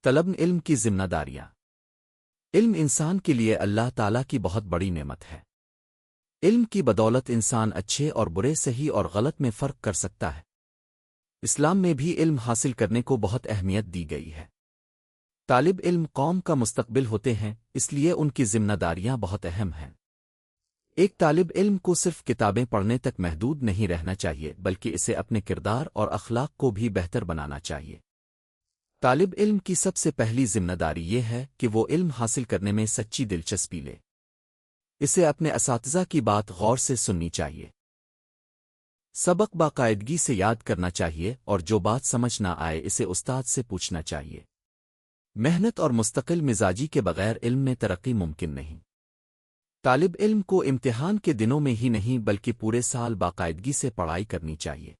طلب علم کی ذمہ داریاں۔ علم انسان کے لیے اللہ تعالیٰ کی بہت بڑی نعمت ہے۔ علم کی بدولت انسان اچھے اور برے، صحیح اور غلط میں فرق کر سکتا ہے۔ اسلام میں بھی علم حاصل کرنے کو بہت اہمیت دی گئی ہے۔ طالب علم قوم کا مستقبل ہوتے ہیں، اس لیے ان کی ذمہ داریاں بہت اہم ہیں۔ ایک طالب علم کو صرف کتابیں پڑھنے تک محدود نہیں رہنا چاہیے، بلکہ اسے اپنے کردار اور اخلاق کو بھی بہتر بنانا چاہیے۔ طالب علم کی سب سے پہلی ذمہ داری یہ ہے کہ وہ علم حاصل کرنے میں سچی دلچسپی لے۔ اسے اپنے اساتذہ کی بات غور سے سننی چاہیے، سبق باقاعدگی سے یاد کرنا چاہیے، اور جو بات سمجھ نہ آئے اسے استاد سے پوچھنا چاہیے۔ محنت اور مستقل مزاجی کے بغیر علم میں ترقی ممکن نہیں۔ طالب علم کو امتحان کے دنوں میں ہی نہیں بلکہ پورے سال باقاعدگی سے پڑھائی کرنی چاہیے۔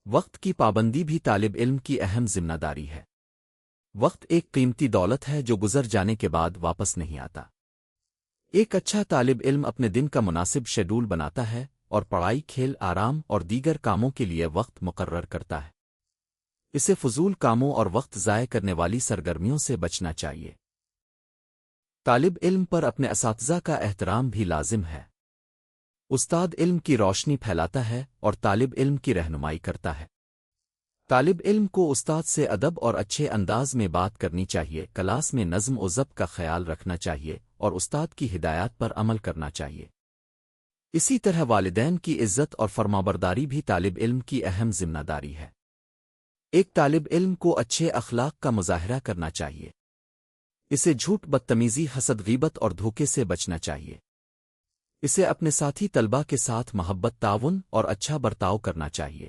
وقت کی پابندی بھی طالب علم کی اہم ذمہ داری ہے۔ وقت ایک قیمتی دولت ہے جو گزر جانے کے بعد واپس نہیں آتا۔ ایک اچھا طالب علم اپنے دن کا مناسب شیڈول بناتا ہے اور پڑھائی، کھیل، آرام اور دیگر کاموں کے لیے وقت مقرر کرتا ہے۔ اسے فضول کاموں اور وقت ضائع کرنے والی سرگرمیوں سے بچنا چاہیے۔ طالب علم پر اپنے اساتذہ کا احترام بھی لازم ہے۔ استاد علم کی روشنی پھیلاتا ہے اور طالب علم کی رہنمائی کرتا ہے۔ طالب علم کو استاد سے ادب اور اچھے انداز میں بات کرنی چاہیے، کلاس میں نظم و ضبط کا خیال رکھنا چاہیے اور استاد کی ہدایات پر عمل کرنا چاہیے۔ اسی طرح والدین کی عزت اور فرمانبرداری بھی طالب علم کی اہم ذمہ داری ہے۔ ایک طالب علم کو اچھے اخلاق کا مظاہرہ کرنا چاہیے۔ اسے جھوٹ، بدتمیزی، حسد، غیبت اور دھوکے سے بچنا چاہیے۔ اسے اپنے ساتھی طلباء کے ساتھ محبت، تعاون اور اچھا برتاؤ کرنا چاہیے۔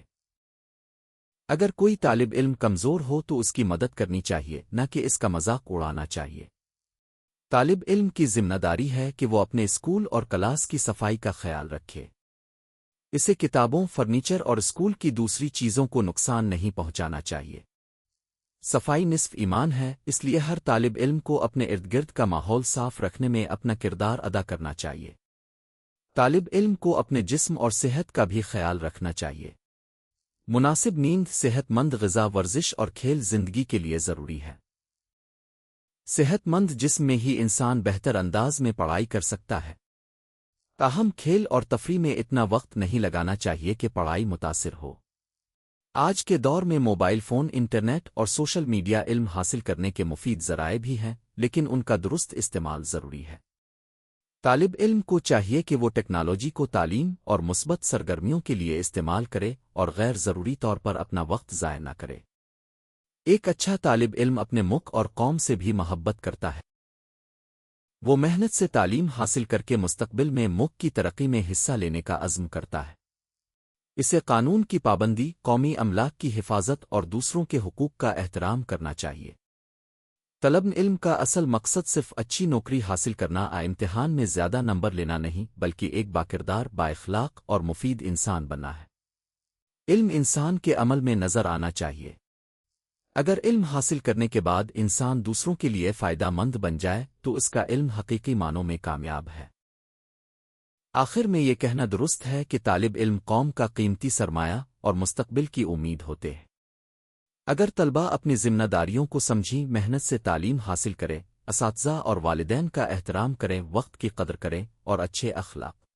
اگر کوئی طالب علم کمزور ہو تو اس کی مدد کرنی چاہیے، نہ کہ اس کا مذاق اڑانا چاہیے۔ طالب علم کی ذمہ داری ہے کہ وہ اپنے اسکول اور کلاس کی صفائی کا خیال رکھے۔ اسے کتابوں، فرنیچر اور اسکول کی دوسری چیزوں کو نقصان نہیں پہنچانا چاہیے۔ صفائی نصف ایمان ہے، اس لیے ہر طالب علم کو اپنے ارد گرد کا ماحول صاف رکھنے میں اپنا کردار ادا کرنا چاہیے۔ طالب علم کو اپنے جسم اور صحت کا بھی خیال رکھنا چاہیے۔ مناسب نیند، صحت مند غذا، ورزش اور کھیل زندگی کے لیے ضروری ہے۔ صحت مند جسم میں ہی انسان بہتر انداز میں پڑھائی کر سکتا ہے۔ تاہم کھیل اور تفریح میں اتنا وقت نہیں لگانا چاہیے کہ پڑھائی متاثر ہو۔ آج کے دور میں موبائل فون، انٹرنیٹ اور سوشل میڈیا علم حاصل کرنے کے مفید ذرائع بھی ہیں، لیکن ان کا درست استعمال ضروری ہے۔ طالب علم کو چاہیے کہ وہ ٹیکنالوجی کو تعلیم اور مثبت سرگرمیوں کے لیے استعمال کرے اور غیر ضروری طور پر اپنا وقت ضائع نہ کرے۔ ایک اچھا طالب علم اپنے ملک اور قوم سے بھی محبت کرتا ہے۔ وہ محنت سے تعلیم حاصل کر کے مستقبل میں ملک کی ترقی میں حصہ لینے کا عزم کرتا ہے۔ اسے قانون کی پابندی، قومی املاک کی حفاظت اور دوسروں کے حقوق کا احترام کرنا چاہیے۔ طلب علم کا اصل مقصد صرف اچھی نوکری حاصل کرنا، امتحان میں زیادہ نمبر لینا نہیں، بلکہ ایک باکردار، بااخلاق اور مفید انسان بننا ہے۔ علم انسان کے عمل میں نظر آنا چاہیے۔ اگر علم حاصل کرنے کے بعد انسان دوسروں کے لیے فائدہ مند بن جائے تو اس کا علم حقیقی معنوں میں کامیاب ہے۔ آخر میں یہ کہنا درست ہے کہ طالب علم قوم کا قیمتی سرمایہ اور مستقبل کی امید ہوتے ہیں۔ اگر طلباء اپنی ذمہ داریوں کو سمجھیں، محنت سے تعلیم حاصل کریں، اساتذہ اور والدین کا احترام کریں، وقت کی قدر کریں اور اچھے اخلاق